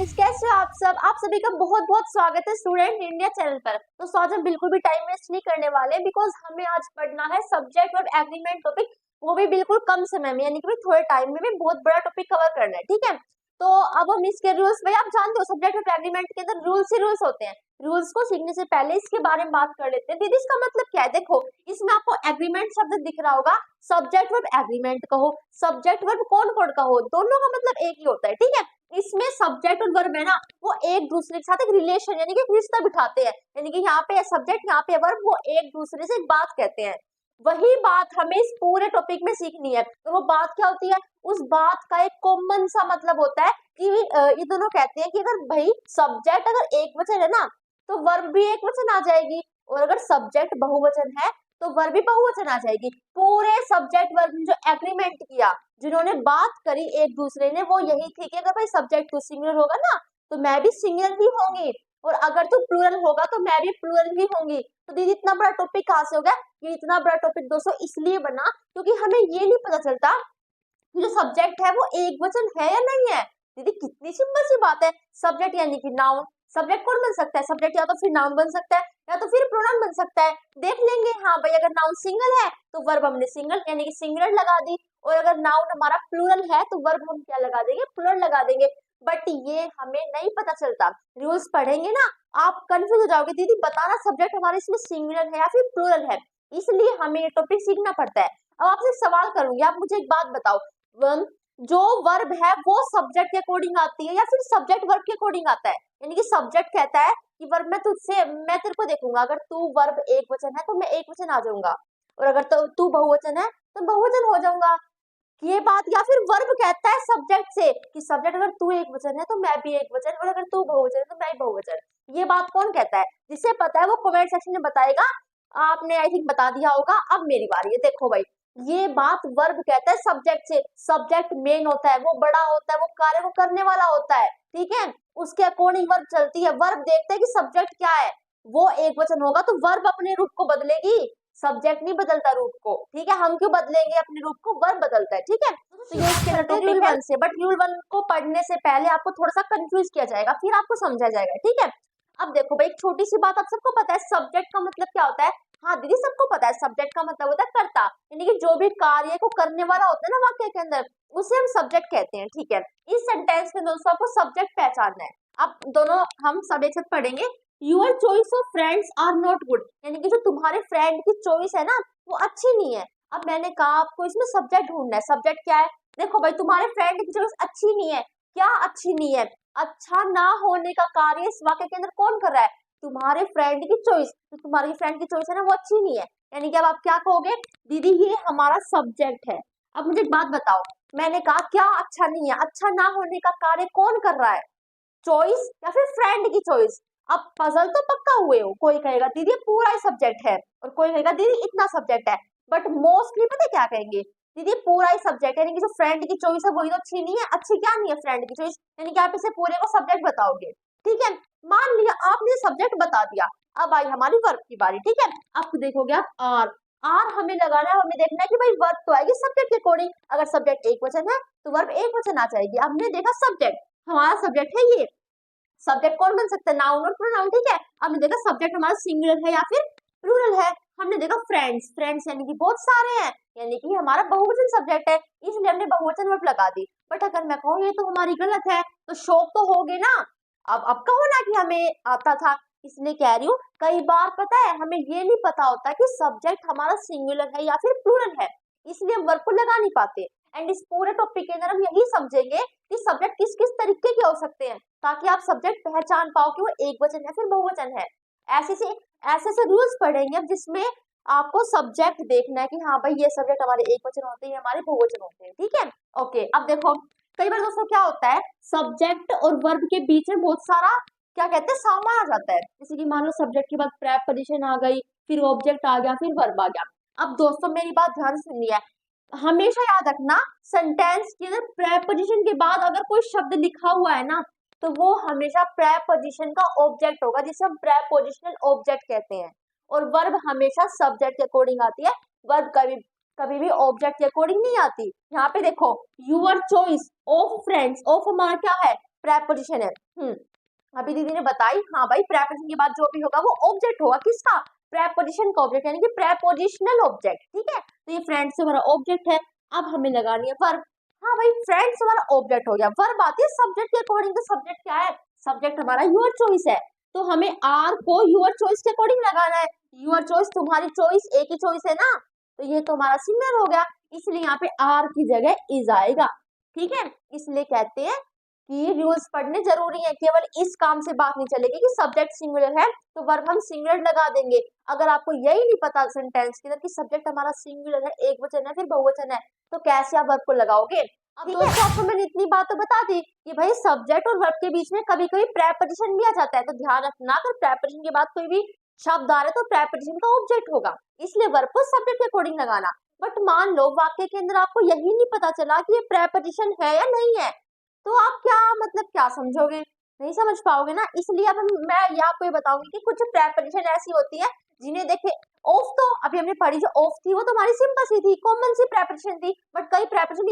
Guys, कैसे हो आप सब। आप सभी का बहुत बहुत स्वागत है स्टूडेंट इंडिया चैनल पर। तो आज हम बिल्कुल भी टाइम वेस्ट नहीं करने वाले, बिकॉज हमें आज पढ़ना है सब्जेक्ट और एग्रीमेंट टॉपिक, वो भी बिल्कुल कम समय में, यानी कि थोड़े टाइम में भी बहुत बड़ा टॉपिक कवर करना है। ठीक है, तो अब हम इसके रूल्स, भाई आप जानते हो सब्जेक्ट और एग्रीमेंट के अंदर रूल्स ही रूल्स होते हैं। रूल्स को सीखने से पहले इसके बारे में बात कर लेते हैं। दीदी इसका मतलब क्या है? देखो, इसमें आपको एग्रीमेंट शब्द दिख रहा होगा, सब्जेक्ट वर्ब एग्रीमेंट कहो, सब्जेक्ट वर्ब कौन कौन का हो, दोनों का मतलब एक ही होता है। ठीक है, इसमें सब्जेक्ट और वर्ब है ना, वो एक दूसरे के साथ एक रिलेशन यानी कि एक रिश्ता बिठाते हैं, यानी कि यहाँ पे सब्जेक्ट, यहाँ पे वर्ब, वो एक दूसरे से एक बात कहते हैं। वही बात हमें इस पूरे टॉपिक में सीखनी है। तो वो बात क्या होती है? उस बात का एक कॉमन सा मतलब होता है कि ये दोनों कहते हैं कि अगर भाई सब्जेक्ट अगर एक वचन है ना, तो वर्ब भी एक वचन आ जाएगी, और अगर सब्जेक्ट बहुवचन है तो वर्ब भी बहुवचन आ जाएगी। पूरे सब्जेक्ट वर्ब ने जो एग्रीमेंट किया, जिन्होंने बात करी एक दूसरे ने, वो यही थी कि अगर भाई सब्जेक्ट तो सिंगुलर होगा ना, तो मैं भी सिंगुलर ही होंगी, और अगर तू प्लूरल होगा तो मैं भी प्लूरल ही होंगी। तो दीदी इतना बड़ा टॉपिक कहाँ से हो गया? ये इतना बड़ा टॉपिक दोस्तों इसलिए बना क्योंकि हमें ये नहीं पता चलता कि जो सब्जेक्ट है वो एक वचन है या नहीं है। दीदी कितनी सिंपल सी बात है, सब्जेक्ट यानी कि नाउन। सब्जेक्ट कौन बन सकता है? सब्जेक्ट या तो फिर नाउन बन सकता है या तो फिर प्रोनाउन बन सकता है। देख लेंगे, हाँ भाई अगर नाउन सिंगल है तो वर्ब हमने सिंगल यानी कि सिंगुलर लगा दी, और अगर नाउन हमारा प्लूरल है तो वर्ब हम क्या लगा देंगे? प्लूरल लगा देंगे। बट ये हमें नहीं पता चलता। रूल्स पढ़ेंगे ना, आप कंफ्यूज हो जाओगे, दीदी बताना सब्जेक्ट हमारे इसमें सिंगुलर है या फिर प्लूरल है। इसलिए हमें ये टॉपिक सीखना पड़ता है। अब आपसे सवाल करूंगी, आप मुझे एक बात बताओ, जो वर्ब है वो सब्जेक्ट के अकॉर्डिंग आती है या फिर सब्जेक्ट वर्ब के अकॉर्डिंग आता है? यानी कि सब्जेक्ट कहता है कि वर्ब मैं तेरे को देखूंगा, अगर तू वर्ब एक वचन है तो मैं एक वचन आ जाऊंगा, और अगर तू बहुवचन है तो बहुवचन हो जाऊंगा। ये बात, या फिर वर्ब कहता है सब्जेक्ट से कि सब्जेक्ट अगर तू एक वचन है तो मैं भी एक वचन, और अगर तू बहुवचन है तो मैं भी बहुवचन। ये बात कौन कहता है? जिसे पता है वो कमेंट सेक्शन में बताएगा। आपने आई थिंक बता दिया होगा। अब मेरी बारी है। देखो भाई, ये बात वर्ब कहता है सब्जेक्ट से। सब्जेक्ट मेन होता है, वो बड़ा होता है, वो कार्य को करने वाला होता है। ठीक है, उसके अकॉर्डिंग वर्ब चलती है। वर्ब देखते है कि सब्जेक्ट क्या है, वो एक वचन होगा तो वर्ब अपने रूप को बदलेगी, सब्जेक्ट नहीं बदलता रूप को। ठीक है, हम क्यों बदलेंगे अपने रूप को? वर्ब बदलता है। ठीक है, तो ये इसके अंदर रूल 1 से, बट रूल 1 को पढ़ने से पहले आपको थोड़ा सा कंफ्यूज किया जाएगा, फिर आपको समझा जाएगा। ठीक है, अब देखो भाई, एक छोटी सी बात, आप सबको पता है सब्जेक्ट का मतलब क्या होता है? हाँ दीदी सबको पता है, सब्जेक्ट का मतलब होता है कर्ता, यानी कि जो भी कार्य को करने वाला होता है ना वाक्य के अंदर, उसे हम सब्जेक्ट कहते हैं। ठीक है, इस सेंटेंस में दोस्तों आपको सब्जेक्ट पहचानना है। अब दोनों हम सब एक साथ पढ़ेंगे। Your choice of friends are not good, यानी कि जो तुम्हारे फ्रेंड की चॉइस है ना, वो अच्छी नहीं है। अब मैंने कहा आपको इसमें सब्जेक्ट ढूंढना है। सब्जेक्ट क्या है? देखो भाई, तुम्हारे फ्रेंड की चॉइस अच्छी नहीं है। क्या अच्छी नहीं है? अच्छा ना होने का कार्य इस वाक्य के अंदर कौन कर रहा है? तुम्हारे फ्रेंड की चॉइस। तो तुम्हारी फ्रेंड की चॉइस है ना, वो अच्छी नहीं है, यानी कि अब आप क्या कहोगे? दीदी ये हमारा सब्जेक्ट है। अब मुझे एक बात बताओ, मैंने कहा क्या अच्छा नहीं है? अच्छा ना होने का कार्य कौन कर रहा है? चॉइस या फिर फ्रेंड की चॉइस? अब पजल तो पक्का हुए हो। कोई कहेगा दीदी पूरा ही सब्जेक्ट है, और कोई कहेगा दीदी इतना सब्जेक्ट है। बट मोस्टली पता है क्या कहेंगे? दीदी पूरा ही सब्जेक्ट है, यानी कि जो फ्रेंड की चॉइस है वही तो अच्छी नहीं है। अच्छी क्या नहीं है फ्रेंड की चॉइस? यानी कि आप इसे पूरे को सब्जेक्ट बताओगे। ठीक है, मान लिया आपने सब्जेक्ट बता दिया। अब आई हमारी वर्ब की बारी। ठीक है, आप देखोगे, आप आर आर हमें लगाना है, हमें देखना है कि भाई वर्ब तो आएगी सब्जेक्ट के अकॉर्डिंग। अगर सब्जेक्ट एक वचन है तो वर्ब एक वचन आ जाएगी। हमने देखा सब्जेक्ट, हमारा सब्जेक्ट है ये। सब्जेक्ट कौन बन सकता है? नाउन और प्रोनाउन। ठीक है, हमने देखा सब्जेक्ट हमारा सिंगुलर है या फिर प्लूरल है। हमने देखा फ्रेंड्स, फ्रेंड्स यानी कि बहुत सारे हैं, यानी कि हमारा बहुवचन सब्जेक्ट है, इसलिए हमने बहुवचन वर्ब लगा दी। बट अगर मैं कहूँ ये तो हमारी गलत है, तो शौक तो होगे ना। अब कहो ना कि हमें आता था, इसलिए कह रही हूँ। कई बार पता है हमें ये नहीं पता होता कि सब्जेक्ट हमारा सिंगुलर है या फिर प्लूरल है, इसलिए हम वर्ब को लगा नहीं पाते। एंड इस पूरे टॉपिक के अंदर हम यही समझेंगे कि सब्जेक्ट किस किस तरीके के हो सकते हैं, ताकि आप सब्जेक्ट पहचान पाओ कि वो एक वचन है फिर बहुवचन है। ऐसे से रूल्स पढ़ेंगे अब, जिसमें आपको सब्जेक्ट देखना है कि हाँ भाई ये सब्जेक्ट हमारे एक वचन होते हैं, हमारे बहुवचन होते हैं। ठीक है, ओके। अब देखो, कई बार दोस्तों क्या होता है, सब्जेक्ट और वर्ब के बीच में बहुत सारा क्या कहते हैं सामान आ जाता है। जैसे कि मान लो सब्जेक्ट के बाद प्रेपोजिशन आ गई, फिर ऑब्जेक्ट आ गया, फिर वर्ब आ गया। अब दोस्तों मेरी बात ध्यान से सुनिए, हमेशा याद रखना, सेंटेंस के अंदर प्रेपोजिशन के बाद अगर कोई शब्द लिखा हुआ है ना, तो वो हमेशा प्रेपोजिशन का ऑब्जेक्ट होगा, जिसे हम प्रेपोजिशनल ऑब्जेक्ट कहते हैं। और वर्ब हमेशा सब्जेक्ट के अकॉर्डिंग आती है। वर्ब कभी कभी भी ऑब्जेक्ट के अकॉर्डिंग नहीं आती। यहाँ पे देखो, your choice of friends, of हमारा क्या है? प्रेपोजिशन है। अभी दीदी ने बताई, हाँ भाई प्रेपोजिशन के बाद जो भी होगा वो ऑब्जेक्ट होगा, किसका? प्रेपोजिशन का ऑब्जेक्ट, यानी कि प्रेपोजिशनल ऑब्जेक्ट, ठीक है। तो ये फ्रेंड्स हमारा ऑब्जेक्ट है। अब हमें लगानी है वर्ब। हाँ भाई फ्रेंड्स हमारा ऑब्जेक्ट हो गया, वर्ब आती है सब्जेक्ट के अकॉर्डिंग। तो सब्जेक्ट क्या है? सब्जेक्ट हमारा योर चॉइस है, तो हमें आर को योर चॉइस के अकॉर्डिंग लगाना है। योर चॉइस, तुम्हारी चॉइस, एक ही चॉइस है ना, तो ये तो हमारा सिंगुलर हो गया, इसलिए यहाँ पे आर की जगह इज आएगा, ठीक है। इसलिए कहते हैं कि रूल्स पढ़ने जरूरी है, केवल इस काम से बात नहीं चलेगी कि सब्जेक्ट सिंगुलर है तो वर्ब हम सिंगुलर लगा देंगे। अगर आपको यही नहीं पता सेंटेंस के अंदर कि सब्जेक्ट हमारा सिंगुलर है, एक वचन है, फिर बहुवचन है, तो कैसे आप वर्ब को लगाओगे? अब दोस्तों आपको मैंने इतनी बात तो बता दी कि भाई सब्जेक्ट और वर्ब के बीच में कभी कभी प्रेपोजिशन भी आ जाता है, तो ध्यान रखना अगर प्रेपोजिशन के बाद कोई भी शब्द आ रहा है तो प्रेपोजिशन का ऑब्जेक्ट होगा, इसलिए वर्ब को सब्जेक्ट के अकॉर्डिंग लगाना। बट मान लो वाक्य के अंदर आपको यही नहीं पता चला कि ये प्रेपोजिशन है या नहीं है, तो आप क्या मतलब क्या समझोगे? नहीं समझ पाओगे ना। इसलिए अब मैं ये आपको ये बताऊंगी कि कुछ प्रेपोजिशन ऐसी होती है जिन्हें देखे ऑफ, तो अभी हमने पढ़ी जो ऑफ थी वो तो हमारी सिंपल सी थी, कॉमन सी प्रेपोजिशन थी। बट कई प्रेपोजिशन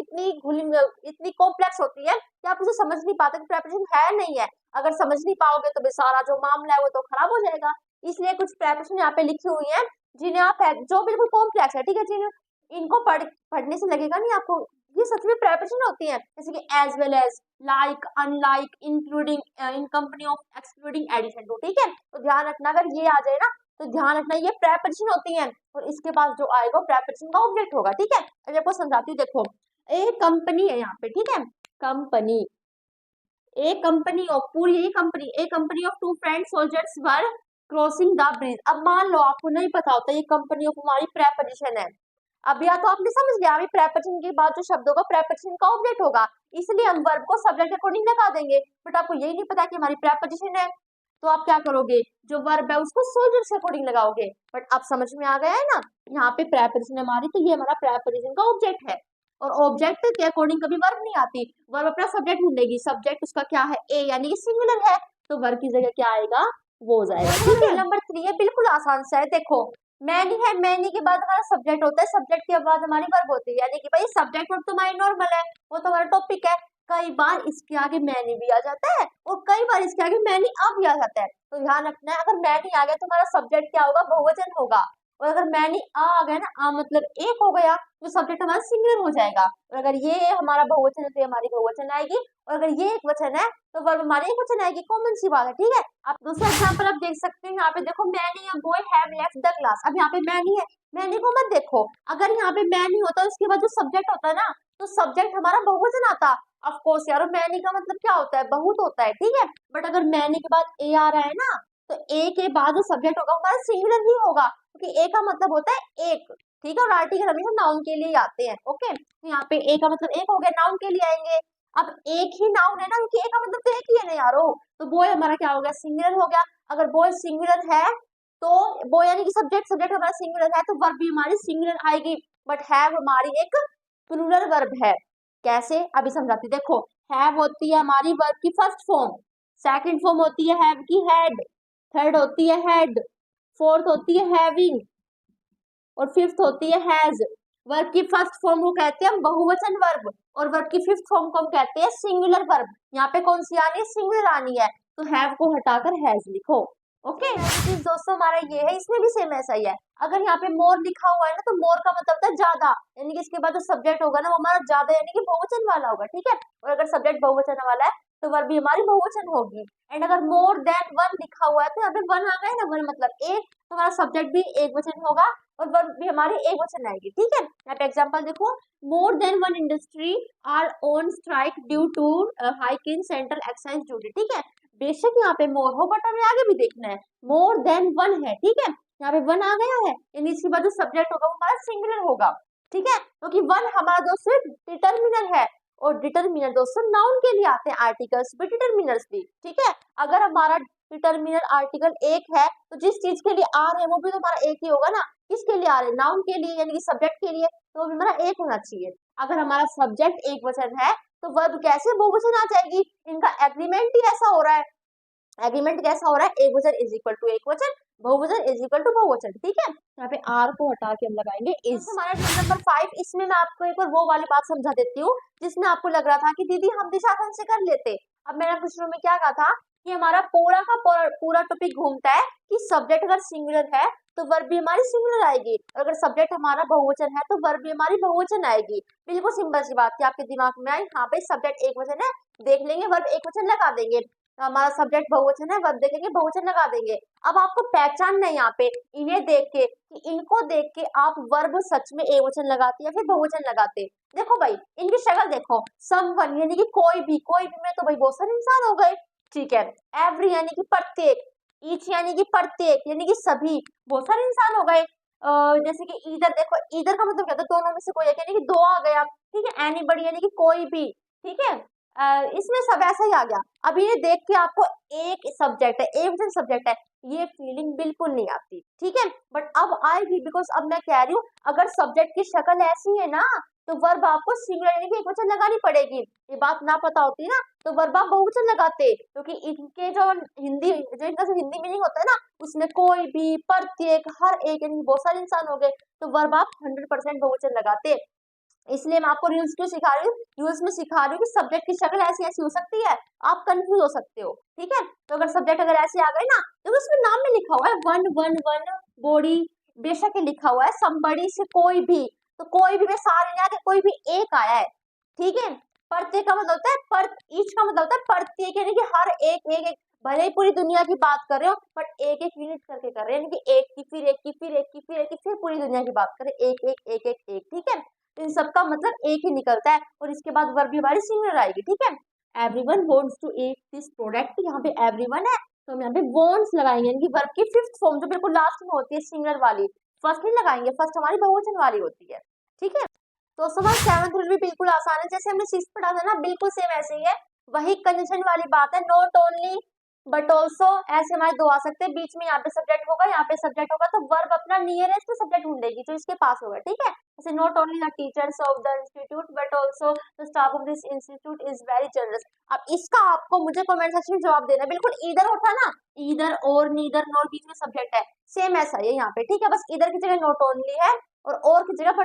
इतनी कॉम्प्लेक्स होती है कि आप उसे समझ नहीं पाते कि प्रेपोजिशन है नहीं है। अगर समझ नहीं पाओगे तो सारा जो मामला है वो तो खराब हो जाएगा। इसलिए कुछ प्रेपोजिशन यहाँ पे लिखी हुई है जिन्हें आप जो बिल्कुल कॉम्प्लेक्स है, ठीक है, जिन्हें इनको पढ़ने से लगेगा नहीं आपको ये सच में प्रेपोजिशन होती है, जैसे कि as well as, like, unlike, including, in company of, excluding, addition to, ठीक है। तो ध्यान रखना अगर ये आ जाए ना तो ध्यान रखना ये प्रेपोजिशन होती हैं और इसके पास जो आएगा प्रेपोजिशन का ऑब्जेक्ट होगा, ठीक है। अब आपको समझाती हूँ, देखो एक कंपनी है यहाँ पे, ठीक है, कंपनी, एक कंपनी ऑफ, पूरी यही कंपनी, एक company of two friend soldiers were crossing the bridge. अब मान लो आपको नहीं पता होता ये कंपनी ऑफ हमारी प्रेपोजिशन है, अब या तो आपने समझ लिया अभी प्रेपोजिशन के बाद जो शब्द होगा प्रेपोजिशन का ऑब्जेक्ट होगा, इसलिए हम वर्ब को सब्जेक्ट के अकॉर्डिंग लगा देंगे। बट आपको यही नहीं पता कि हमारी प्रेपोजिशन है, तो आप क्या करोगे? जो वर्ब है उसको सब्जेक्ट के अकॉर्डिंग लगाओगे। बट अब समझ में आ गया है ना, यहाँ पे प्रेपोजिशन हमारी, तो ये हमारा प्रेपोजिशन का ऑब्जेक्ट है और ऑब्जेक्ट के अकॉर्डिंग कभी वर्ब नहीं आती, वर्ब अपना सब्जेक्ट ढूंढेगी। सब्जेक्ट उसका क्या है? ए, यानी कि सिंगुलर है, तो वर्ब की जगह क्या आएगा? वो हो जाएगा, ठीक है। नंबर 3 है, बिल्कुल आसान सा है, देखो मैनी है, मैनी के बाद हमारा सब्जेक्ट होता है, सब्जेक्ट के बाद हमारी वर्ब होती है, यानी कि भाई सब्जेक्ट वर्ब तो हमारी नॉर्मल है, वो तो हमारा टॉपिक है। कई बार इसके आगे मैनी भी आ जाता है और कई बार इसके आगे मैनी आ भी आ जाता है, तो ध्यान रखना है अगर मैनी आ गया तो हमारा सब्जेक्ट क्या होगा? बहुवचन होगा। और अगर मैनी आ गया ना, आ मतलब एक हो गया, तो सब्जेक्ट हमारा सिंगुलर हो जाएगा। और अगर ये हमारा बहुवचन है तो हमारी बहुवचन आएगी, और अगर ये एक वचन है तो वर्ब हमारी एक वचन आएगी, कॉमन सी बात है, ठीक है। आप दूसरा एग्जांपल आप देख सकते हैं, यहाँ पे देखो many a boy have left the class. अब यहाँ पे मैनी है, मैनी को मत देखो, अगर यहाँ पे मैनी होता उसके बाद जो सब्जेक्ट होता है ना, तो सब्जेक्ट हमारा बहुवचन आता। ऑफ कोर्स यार, मैनी का मतलब क्या होता है? बहुत होता है, ठीक है। बट अगर मैनी के बाद ए आ रहा है ना, तो ए के बाद जो सब्जेक्ट होगा हमारा सिंगुलर ही होगा, क्योंकि ए का मतलब होता है एक, ठीक है, और आर्टिकल हमेशा नाउन के लिए आते हैं, ओके। तो यहाँ पे ए का मतलब एक हो गया, नाउन के लिए आएंगे। अब एक ही नाउन है ना, क्योंकि ए का मतलब तो एक ही है ना यारो, तो बॉय हमारा क्या हो गया? सिंगुलर हो गया। अगर बॉय सिंगुलर है तो बॉय यानी कि सब्जेक्ट, सब्जेक्ट हमारा सिंगुलर है तो वर्ब भी हमारी सिंगुलर आएगी। बट हैव हमारी एक प्लूरल वर्ब है। कैसे? अभी समझाती, देखो हैव होती है हमारी वर्ब की फर्स्ट फॉर्म, सेकंड फॉर्म होती है हैव की हैड, थर्ड होती है हैड, फोर्थ होती है हैविंग और फिफ्थ होती है हैज। वर्ब की फर्स्ट फॉर्म को कहते हैं हम बहुवचन वर्ब और वर्ब की फिफ्थ फॉर्म को हम कहते हैं सिंगुलर वर्ब। यहाँ पे कौन सी आनी है? सिंगुलर आनी है, तो हैव को हटाकर हैज लिखो, ओके। दोस्तों हमारा ये है, इसमें भी सेम ऐसा ही है। अगर यहाँ पे मोर लिखा हुआ है ना, तो मोर का मतलब होता है ज्यादा, यानी कि इसके बाद जो सब्जेक्ट होगा ना वो हमारा ज्यादा यानी कि बहुवचन वाला होगा, ठीक है। और अगर सब्जेक्ट बहुवचन वाला है तो वर्ब भी हमारी बहुवचन होगी। एंड अगर मोर देन वन लिखा हुआ है तो यहाँ पे वन आ गया ना, वन मतलब एक, तो हमारा सब्जेक्ट भी एक वचन होगा और वर्ब भी हमारी एक वचन आएगी, ठीक है। यहाँ पे एग्जांपल देखो, more than one industry are on strike due to hike in central excise duty, ठीक है। बेशक यहाँ पे मोर हो बट हमें आगे भी देखना है, मोर देन वन है, ठीक है। यहाँ पे वन आ गया है, यानी इसके बाद जो सब्जेक्ट होगा वो हमारा सिंगुलर होगा, ठीक है, क्योंकि वन हमारा दोस्तों डिटर्मिनर है और डिटर्मिनर दोस्तों नाउन के लिए आते हैं, आर्टिकल्स भी डिटर्मिनर्स भी, ठीक है। अगर हमारा डिटर्मिनर आर्टिकल एक है तो जिस चीज के लिए आर है वो भी तो हमारा एक ही होगा ना। किसके लिए आर है? नाउन के लिए, यानी कि सब्जेक्ट के लिए, तो वो भी हमारा एक होना चाहिए। अगर हमारा सब्जेक्ट एक वचन है तो वर्ब कैसे बहुवचन आ जाएगी? इनका एग्रीमेंट ही ऐसा हो रहा है। एग्रीमेंट कैसा हो रहा है? एक वचन इज इक्वल टू एक वचन, बहुवचन इज इक्वल टू बहुवचन, ठीक है। यहाँ पे आर को हटा के हम लगाएंगे इज। हमारा नंबर 5, इसमें मैं आपको एक और वो वाली बात समझा देती हूँ जिसमें आपको लग रहा था कि दीदी हम दिशाखंड से कर लेते। अब मैंने आपको शुरू में क्या कहा था कि हमारा पूरा का पूरा टॉपिक घूमता है कि सब्जेक्ट अगर सिंगुलर है तो वर्ब भी हमारी सिंगुलर आएगी, अगर सब्जेक्ट हमारा बहुवचन है तो वर्ब भी हमारी बहुवचन आएगी। बिल्कुल सिंपल सी बात थी, आपके दिमाग में आई, हाँ भाई सब्जेक्ट एक वचन है, देख लेंगे वर्ब एक वचन लगा देंगे, तो हमारा सब्जेक्ट बहुवचन है, वर्ब देखेंगे बहुवचन लगा देंगे। अब आपको पहचानना है यहाँ पे इन्हें देख के कि इनको देख के आप वर्ब सच में एक वचन लगाते या फिर बहुवचन लगाते। देखो भाई इनकी शक्ल देखो, समवन यानी कि कोई भी में तो भाई बहुत सारे इंसान हो गए, ठीक है। एवरी यानी कि प्रत्येक, ईच यानी कि प्रत्येक यानी कि सभी, बहुत सारे इंसान हो गए। जैसे कि इधर देखो, इधर का मतलब क्या था, दोनों में से कोई एक यानी कि दो आ गया, ठीक है। एनीबडी यानी कि कोई भी, ठीक है। इसमें सब ऐसा ही आ गया। अब ये देख के आपको एक सब्जेक्ट है, एक वचन सब्जेक्ट है, ये फीलिंग बिल्कुल नहीं आती, ठीक है। बट अब आएगी, बिकॉज अब मैं कह रही हूँ अगर सब्जेक्ट की शक्ल ऐसी है ना तो वर्ब आपको सिंगुलर यानी कि एक वचन लगानी पड़ेगी। ये बात ना पता होती ना तो वर्ब आप बहुवचन लगाते, क्योंकि इनके जो इनका जो हिंदी मीनिंग होता है ना उसमें कोई भी, प्रत्येक, हर एक यानी बहुत सारे इंसान हो गए, तो वर्ब आप 100% बहुवचन लगाते। इसलिए मैं आपको रूल्स क्यों सिखा रही हूँ, रूल्स में सिखा रही हूँ कि सब्जेक्ट की शक्ल ऐसी ऐसी हो सकती है, आप कंफ्यूज हो सकते हो, ठीक है। तो अगर सब्जेक्ट अगर ऐसे आ गए ना तो उसमें नाम में लिखा हुआ है वन वन वन बॉडी, बेशक ये लिखा हुआ है समबड़ी से कोई भी, तो कोई भी में सारे नहीं आके कोई भी एक आया है, ठीक है। प्रत्येक का मतलब होता है ईच का मतलब होता है प्रत्येक यानी कि हर एक एक एक, भले ही पूरी दुनिया की बात कर रहे हो बट एक एक यूनिट करके कर रहे हैं, यानी कि एक की फिर एक की फिर एक की फिर एक की फिर पूरी दुनिया की बात करें, एक एक एक एक एक, ठीक है। इन सबका मतलब एक ही निकलता है और इसके बाद वर्ब भी हमारी सिंगुलर आएगी, ठीक है। Everyone wants to eat this product, यहाँ पे एवरीवन है तो हम यहाँ पे वांट्स लगाएंगे, यानी कि वर्ब की फिफ्थ फॉर्म जो बिल्कुल लास्ट में होती है सिंगुलर वाली, फर्स्ट नहीं लगाएंगे, फर्स्ट हमारी बहुवचन वाली होती है, ठीक है। तो सवाल 7 रूल भी बिल्कुल आसान है, जैसे हमने 6 पढ़ा था ना बिल्कुल सेम ऐसे ही है, वही कंजंक्शन वाली बात है, नॉट ओनली बट ऑल्सो, ऐसे हमारे दो आ सकते हैं, बीच में यहाँ पे सब्जेक्ट होगा, यहाँ पे सब्जेक्ट होगा, तो वर्ब अपना नियरेस्ट सब्जेक्ट ढूंढेगी जो इसके पास होगा, ठीक है। जैसे not only the teachers of the institute but also the staff of this institute is very generous. अब इसका आपको मुझे कमेंट सेक्शन में जवाब देना है, बिल्कुल इधर उठा ना, इधर और नीदर नॉट बीच में सब्जेक्ट है, सेम ऐसा ही है यहाँ पे, ठीक है। बस इधर की जगह नॉट ओनली है और की जगह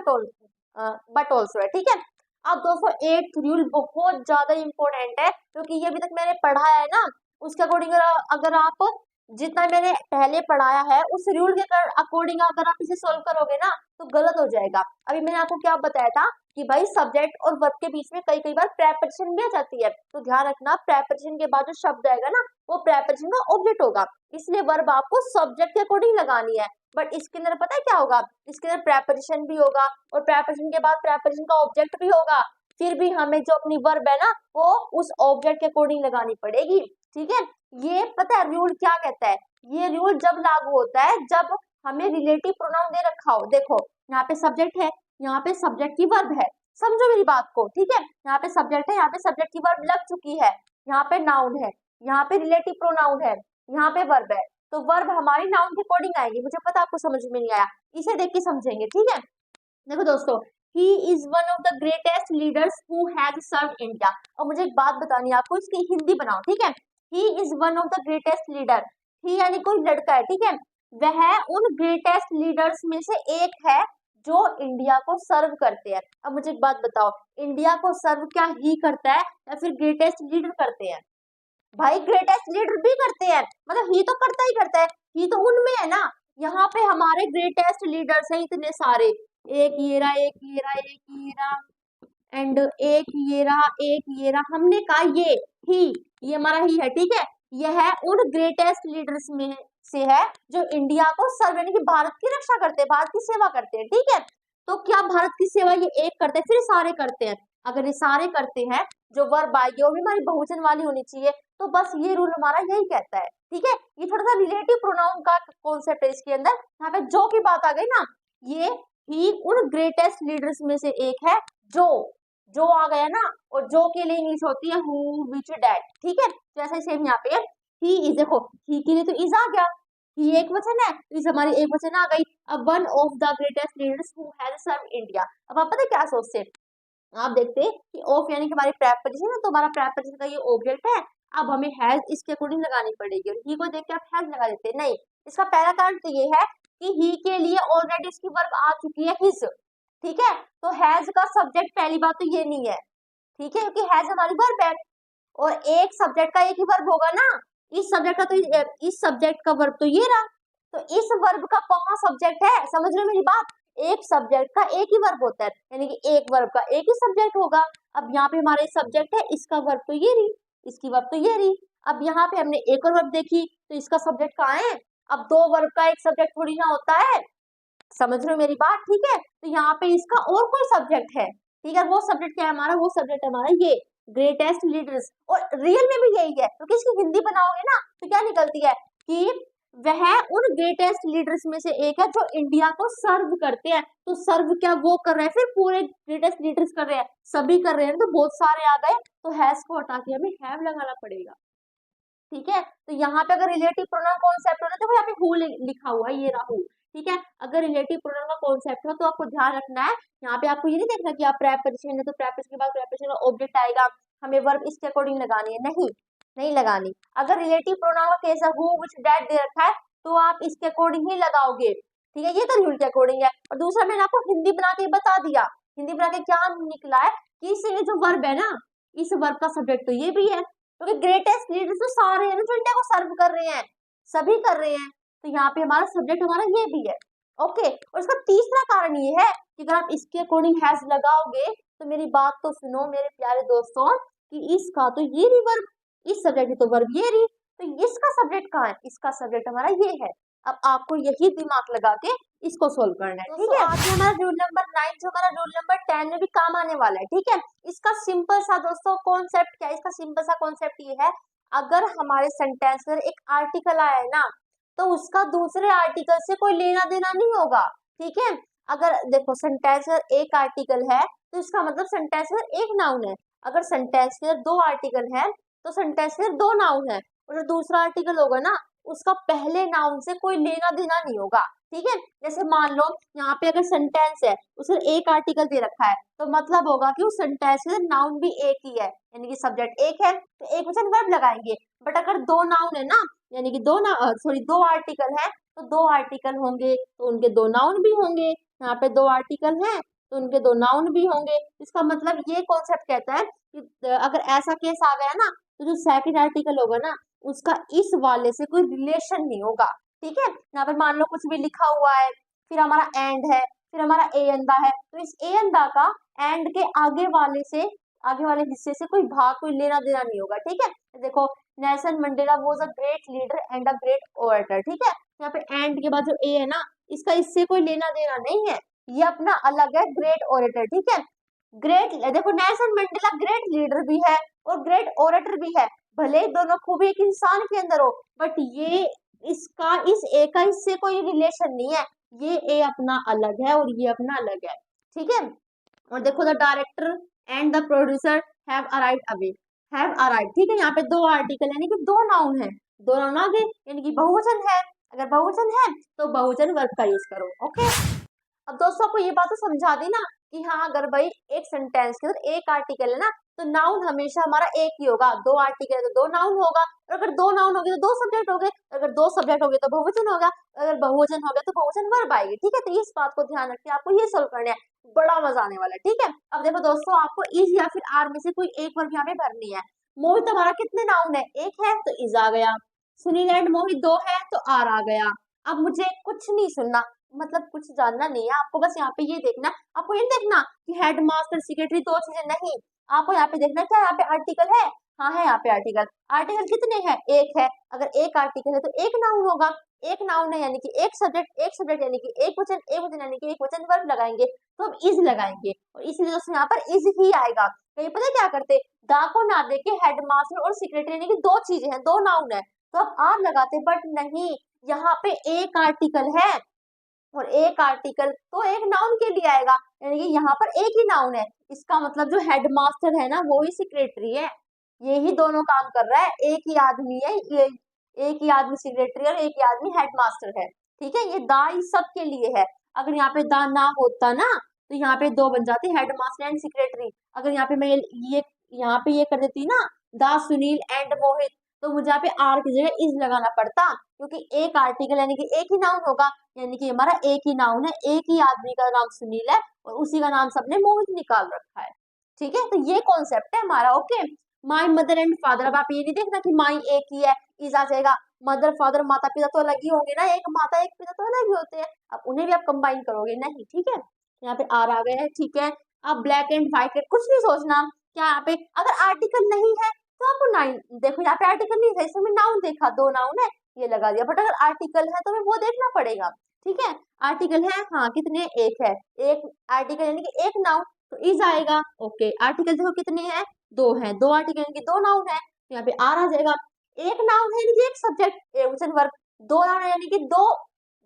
बट ऑल्सो है, ठीक है। अब दोस्तों 8th रूल बहुत ज्यादा इंपॉर्टेंट है क्योंकि ये अभी तक मैंने पढ़ाया है ना उसके अकॉर्डिंग अगर आप जितना मैंने पहले पढ़ाया है उस रूल के अकॉर्डिंग अगर आप इसे सोल्व करोगे ना तो गलत हो जाएगा। अभी मैंने आपको क्या बताया था कि भाई सब्जेक्ट और वर्ब के बीच में कई कई बार प्रेपोजिशन भी आ जाती है, तो ध्यान रखना प्रेपोजिशन के बाद जो शब्द आएगा ना वो प्रेपोजिशन का ऑब्जेक्ट होगा, इसलिए वर्ब आपको सब्जेक्ट के अकॉर्डिंग लगानी है। बट इसके अंदर पता है क्या होगा, इसके अंदर प्रेपोजिशन भी होगा और प्रेपोजिशन के बाद प्रेपोजिशन का ऑब्जेक्ट भी होगा, फिर भी हमें जो अपनी वर्ब है ना वो उस ऑब्जेक्ट के अकॉर्डिंग लगानी पड़ेगी, ठीक है। ये पता है रूल क्या कहता है, ये रूल जब लागू होता है जब हमें रिलेटिव प्रोनाउन दे रखा हो, देखो यहाँ पे सब्जेक्ट है, यहाँ पे सब्जेक्ट की वर्ब है, समझो मेरी बात को, ठीक है। यहाँ पे सब्जेक्ट है, यहाँ पे सब्जेक्ट की वर्ब लग चुकी है, यहाँ पे नाउन है, यहाँ पे रिलेटिव प्रोनाउन है, यहाँ पे वर्ब है, तो वर्ब हमारी नाउन के अकॉर्डिंग आएगी। मुझे पता आपको समझ में नहीं आया, इसे देख के समझेंगे, ठीक है। देखो दोस्तों, ही is one of the greatest leaders who has served India. और मुझे एक बात बतानी है आपको, इसकी हिंदी बनाओ, ठीक है। He is one of the greatest leader, he यानी कोई लड़का है, ठीक है, वह उन ग्रेटेस्ट लीडर्स में से एक है जो इंडिया को सर्व करते हैं। अब मुझे एक बात बताओ, इंडिया को सर्व क्या ही करता है या फिर ग्रेटेस्ट लीडर करते हैं? भाई ग्रेटेस्ट लीडर भी करते हैं, मतलब ही तो करता ही करता है, ही तो उनमें है ना। यहाँ पे हमारे ग्रेटेस्ट लीडर्स हैं इतने सारे, एक ये रहा, एक ये रहा, एक ये रहा एंड एक ये रहा, एक ये रहा, हमने कहा ही, ये हमारा ही है, ठीक है। यह है उन ग्रेटेस्ट लीडर्स में से है जो इंडिया को सर्व यानी कि भारत की रक्षा करते हैं, भारत की सेवा करते हैं, ठीक है। तो क्या भारत की सेवा ये एक करते हैं फिर सारे करते हैं? अगर ये सारे करते हैं जो वर्ब आएगी वो भी हमारी बहुवचन वाली होनी चाहिए, तो बस ये रूल हमारा यही कहता है, ठीक है। ये थोड़ा सा रिलेटिव प्रोनाउन का कॉन्सेप्ट है इसके अंदर, यहाँ पे जो की बात आ गई ना, ये ही उन ग्रेटेस्ट लीडर्स में से एक है जो आ गया ना, और जो के लिए इंग्लिश होती है हु विच दैट, ठीक है। जैसे सेम यहाँ पे ही इज, देखो ही के लिए तो इज आ गया, ही एक वचन है तो इस हमारी एक वचन आ गई। अब one of the greatest leaders who has served India, अब आप पता है क्या सोचते हैं, आप देखते हैं कि ऑफ यानी कि हमारी प्रेपोजिशन है तो हमारा प्रेपोजिशन का ये ऑब्जेक्ट है, अब हमें हैज इसके अकॉर्डिंग लगानी पड़ेगी, और ही को देख के आप हैज लगा देते हैं, नहीं। इसका पहला कारण तो ये है कि ही के लिए ऑलरेडी इसकी वर्ब आ चुकी है हिज, ठीक है। तो हैज का सब्जेक्ट पहली बात तो ये नहीं है, ठीक है, क्योंकि हैज हमारी वर्ब है और एक सब्जेक्ट का एक ही वर्ब होगा ना, इस सब्जेक्ट का तो इस सब्जेक्ट का वर्ब तो ये रहा, तो इस वर्ब का कौन सब्जेक्ट है, समझ रहे हो मेरी बात। एक सब्जेक्ट का एक ही वर्ब होता है, यानी कि एक वर्ब का एक ही सब्जेक्ट होगा। अब यहाँ पे हमारे सब्जेक्ट है, इसका वर्ब तो ये रही, इसकी वर्ब तो ये रही। अब यहाँ पे हमने एक और वर्ब देखी, तो इसका सब्जेक्ट कहाँ है। अब दो वर्ब का एक सब्जेक्ट थोड़ी ना होता है, समझ रहे हो मेरी बात, ठीक है। तो यहाँ पे इसका और कोई सब्जेक्ट है, ठीक है। वो सब्जेक्ट क्या है हमारा, वो सब्जेक्ट हमारा ये ग्रेटेस्ट लीडर्स। और रियल में भी यही है, क्योंकि इसकी हिंदी बनाओगे ना तो क्या निकलती है कि वह उन ग्रेटेस्ट लीडर्स में से एक है जो इंडिया को सर्व करते हैं। तो सर्व क्या वो कर रहे हैं, फिर पूरे ग्रेटेस्ट लीडर्स कर रहे हैं, सभी कर रहे हैं, तो बहुत सारे आ गए, तो हैज को हटा के हमें हैव लगाना पड़ेगा, ठीक है। तो यहाँ पे अगर रिलेटिव प्रोनाउन कॉन्सेप्ट हो ना, देखो यहाँ पे हु लिखा हुआ है, ये रहा हु, ठीक है। अगर रिलेटिव प्रोनाउन का कॉन्सेप्ट हो तो आपको ध्यान रखना है, यहाँ पे आपको ये नहीं देखना कि आप प्रेपोजिशन है तो प्रेपोजिशन के बाद प्रेपोजिशन का ऑब्जेक्ट आएगा, हमें वर्ब इसके अकॉर्डिंग लगानी है, नहीं नहीं लगानी। अगर रिलेटिव प्रोनाउन का केस है हु व्हिच दैट दे रखा है, तो आप इसके अकॉर्डिंग ही लगाओगे, ठीक है। ये तो रूल के अकॉर्डिंग है। और दूसरा मैंने आपको हिंदी बना के बता दिया, हिंदी बना के क्या निकला है कि इस जो वर्ब है ना, इस वर्ब का सब्जेक्ट तो ये भी है, क्योंकि ग्रेटेस्ट लीडर्स तो सारे हैं जो इंडिया को सर्व कर रहे हैं, सभी कर रहे हैं, तो यहाँ पे हमारा सब्जेक्ट हमारा ये भी है, ओके। और इसका तीसरा कारण ये है कि अगर आप इसके अकॉर्डिंग हैज लगाओगे, तो मेरी बात तो सुनो मेरे प्यारे दोस्तों, कि इसका तो ये रही वर्ब, इस सब्जेक्ट की तो वर्ब ये रही, तो इसका सब्जेक्ट कहाँ है, इसका सब्जेक्ट हमारा ये है। अब आपको यही दिमाग लगा के इसको सोल्व करना है, ठीक है। आज हमारा रूल नंबर 9 जो हमारा रूल नंबर 10 में भी काम आने वाला है, ठीक है। इसका सिंपल सा दोस्तों कॉन्सेप्ट क्या है, इसका सिंपल सा कॉन्सेप्ट ये है, अगर हमारे सेंटेंस में एक आर्टिकल आया है ना, तो उसका दूसरे आर्टिकल से कोई लेना देना नहीं होगा, ठीक है। अगर देखो सेंटेंस में एक आर्टिकल है, तो इसका मतलब सेंटेंस में एक नाउन है। अगर सेंटेंस में दो आर्टिकल है, तो सेंटेंस में दो नाउन है, और जो दूसरा आर्टिकल होगा ना, उसका पहले नाउन से कोई लेना देना नहीं होगा, ठीक है। जैसे मान लो यहाँ पे अगर सेंटेंस है, उसे एक आर्टिकल दे रखा है, तो मतलब होगा कि उस सेंटेंस में नाउन भी एक ही है, यानी कि सब्जेक्ट एक है, तो एक वचन वर्ब लगाएंगे। बट अगर दो नाउन है ना, यानी कि दो आर्टिकल है, तो दो आर्टिकल होंगे तो उनके दो नाउन भी होंगे। यहाँ पे दो आर्टिकल है तो उनके दो नाउन भी होंगे। इसका मतलब ये कॉन्सेप्ट कहता है कि अगर ऐसा केस आ गया ना, तो जो सेकंड आर्टिकल होगा ना, उसका इस वाले से कोई रिलेशन नहीं होगा, ठीक है। यहाँ पे मान लो कुछ भी लिखा हुआ है, फिर हमारा एंड है, फिर हमारा ए एंदा है, तो इस ए एंदा का एंड के आगे वाले हिस्से से कोई भाग, कोई लेना देना नहीं होगा, ठीक है। देखो Nelson Mandela was a great leader and a great orator, ठीक है। यहाँ पे एंड के बाद जो ए है ना, इसका इससे कोई लेना देना नहीं है, ये अपना अलग है, ग्रेट ओरेटर, ठीक है। ग्रेट, देखो नेल्सन मंडेला ग्रेट लीडर भी है और ग्रेट ओरेटर भी है, भले दोनों खूबी एक इंसान के अंदर हो, बट ये इसका इस ए का इससे कोई रिलेशन नहीं है, ये ए अपना अलग है और ये अपना अलग है, ठीक है। और देखो the director and the producer have arrived away, have arrived, ठीक है। यहाँ पे दो आर्टिकल यानी कि दो नाउन है, दो नाउन आगे यानी कि बहुवचन है, अगर बहुवचन है तो बहुवचन वर्ब का यूज करो, ओके। अब दोस्तों आपको ये बात तो समझा दी ना कि हाँ अगर भाई एक सेंटेंस के अंदर एक आर्टिकल है ना, तो नाउन हमेशा हमारा एक ही होगा, दो आर्टिकल है तो दो नाउन होगा, और अगर दो नाउन हो गए तो दो सब्जेक्ट हो गए, अगर दो सब्जेक्ट हो गए तो बहुवचन होगा, अगर बहुवचन हो गया तो बहुवचन वर्ब आएगी, ठीक है। तो इस बात को ध्यान रखिए, आपको ये सोल्व करना है, बड़ा मजा आने वाला है, ठीक है। अब देखो दोस्तों आपको इज या फिर आर में से कोई एक वर्ब यहाँ पे भरनी है। मोहित हमारा कितने नाउन है, एक है तो इज आ गया, सुनील एंड मोहित दो है तो आर आ गया। अब मुझे कुछ नहीं सुनना, मतलब कुछ जानना नहीं है आपको, बस यहाँ पे ये देखना, आपको ये देखना कि हेड मास्टर सेक्रेटरी दो चीजें नहीं, आपको यहाँ पे देखना क्या यहाँ पे आर्टिकल है, हाँ है यहाँ पे आर्टिकल। आर्टिकल कितने हैं, एक है, अगर एक आर्टिकल है तो एक नाउन होगा, एक नाउन है यानी कि एक सब्जेक्ट यानी कि एक वचन यानी कि एक वचन वर्ब लगाएंगे, तो हम इज लगाएंगे, और इसलिए दोस्तों यहाँ पर इज ही आएगा। कहीं पता क्या करते, दा को ना देके हेड मास्टर और सेक्रेटरी यानी कि दो चीजें हैं, दो नाउन है, तो अब आर लगाते, बट नहीं, यहाँ पे एक आर्टिकल है और एक आर्टिकल तो एक नाउन के लिए आएगा, यानी कि यहाँ पर एक ही नाउन है, इसका मतलब जो हेड मास्टर है ना वो ही सेक्रेटरी है, ये ही दोनों काम कर रहा है, एक ही आदमी है ये, एक ही आदमी सेक्रेटरी और एक ही आदमी हेड मास्टर है, ठीक है। ये दा इस सब के लिए है, अगर यहाँ पे दा ना होता ना, तो यहाँ पे दो बन जाते हेड मास्टर एंड सेक्रेटरी। अगर यहाँ पे मैं ये यहाँ पे ये कर देती ना, दा सुनील एंड मोहित, तो मुझे यहाँ पे आर की जगह इज लगाना पड़ता, क्योंकि एक आर्टिकल यानी कि एक ही नाउन होगा, यानी कि हमारा एक ही नाउन है, एक ही आदमी का नाम सुनील है और उसी का नाम सबने मोहित निकाल रखा है, ठीक है। तो ये कॉन्सेप्ट है हमारा, okay. My mother and father. अब आप ये नहीं देखना कि माई एक ही है, इज आ जाएगा। मदर फादर माता पिता तो अलग ही होंगे ना, एक माता एक पिता तो अलग ही होते हैं, अब उन्हें भी आप कंबाइन करोगे नहीं, ठीक है। यहाँ पे आर आ गया है, ठीक है। अब ब्लैक एंड व्हाइट है, कुछ नहीं सोचना। क्या यहाँ पे अगर आर्टिकल नहीं है तो आपको नाइन, देखो यहाँ पे आर्टिकल नहीं है, इसमें नाउन देखा, दो नाउन है, ये लगा दिया। बट अगर आर्टिकल है तो हमें वो देखना पड़ेगा, ठीक है। आर्टिकल है, हाँ कितने, एक है, एक आर्टिकल यानी कि एक नाउन, तो इज आएगा। ओके, आर्टिकल देखो कितने हैं, दो हैं, दो आर्टिकल यानी कि दो नाउन है, तो यहाँ पे आर आ जाएगा। एक नाउन है यानी कि एक सब्जेक्ट एकवचन वर्ब, दो नाउन है यानी कि दो,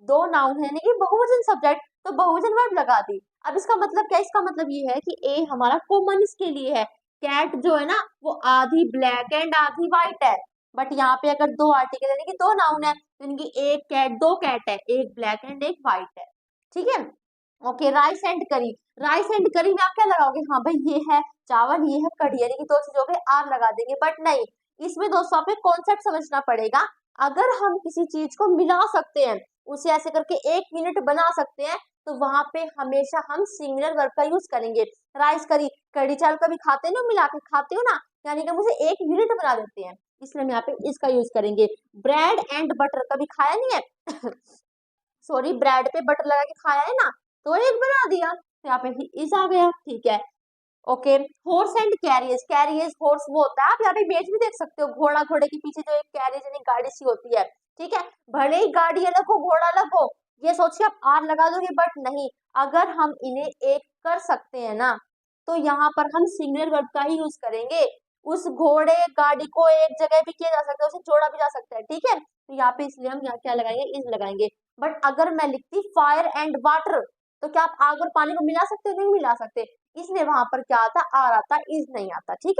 दो नाउन है यानी कि बहुवचन सब्जेक्ट, तो बहुवचन वर्ब लगा दी। अब इसका मतलब क्या है, इसका मतलब ये है कि ए हमारा कॉमन इसके लिए है। कैट जो है ना वो आधी ब्लैक एंड आधी व्हाइट है, बट यहाँ पे अगर दो आर्टिकल यानी कि दो नाउन है, तो इनकी एक कैट, दो कैट है, एक ब्लैक एंड एक व्हाइट है, ठीक है। ओके, राइस एंड करी, राइस एंड करी में आप क्या लगाओगे, हाँ भाई ये है चावल, ये है कढ़ी, यानी कि दो चीजों के आर लगा देंगे, बट नहीं, इसमें दोस्तों आप एक कॉन्सेप्ट समझना पड़ेगा। अगर हम किसी चीज को मिला सकते हैं, उसे ऐसे करके एक यूनिट बना सकते हैं, तो वहां पे हमेशा हम सिंगुलर वर्ब का यूज करेंगे। राइस करी, कढ़ी चावल कभी खाते ना, मिला के खाते हो ना, यानी कि मुझे एक यूनिट बना देते हैं, इसलिए हम यहाँ पे इसका यूज करेंगे। ब्रेड एंड बटर कभी खाया नहीं है सॉरी, ब्रेड पे बटर लगा के खाया है ना, तो एक बना दिया, तो यहाँ पे इज आ गया, ठीक है। Okay, horse and carriage, carriage horse वो होता है, आप यहाँ पे इमेज भी देख सकते हो, घोड़ा, घोड़े के पीछे जो एक कैरियज यानी गाड़ी सी होती है, ठीक है। भले ही गाड़ी अलग हो घोड़ा अलग हो, ये सोचिए आप आर लगा दोगे, बट नहीं, अगर हम इन्हें एक कर सकते हैं ना, तो यहाँ पर हम सिंगुलर वर्ब का ही यूज करेंगे। उस घोड़े गाड़ी को एक जगह भी किया जा सकता है, उसे जोड़ा भी जा सकता है, ठीक है। तो यहाँ पे इसलिए हम यहाँ क्या लगाएंगे, इज लगाएंगे। बट अगर मैं लिखती फायर एंड वाटर, तो क्या आप आग और पानी को मिला सकते हो, नहीं मिला सकते, इसलिए वहां पर क्या आता, आर आता, इज नहीं आता, ठीक है।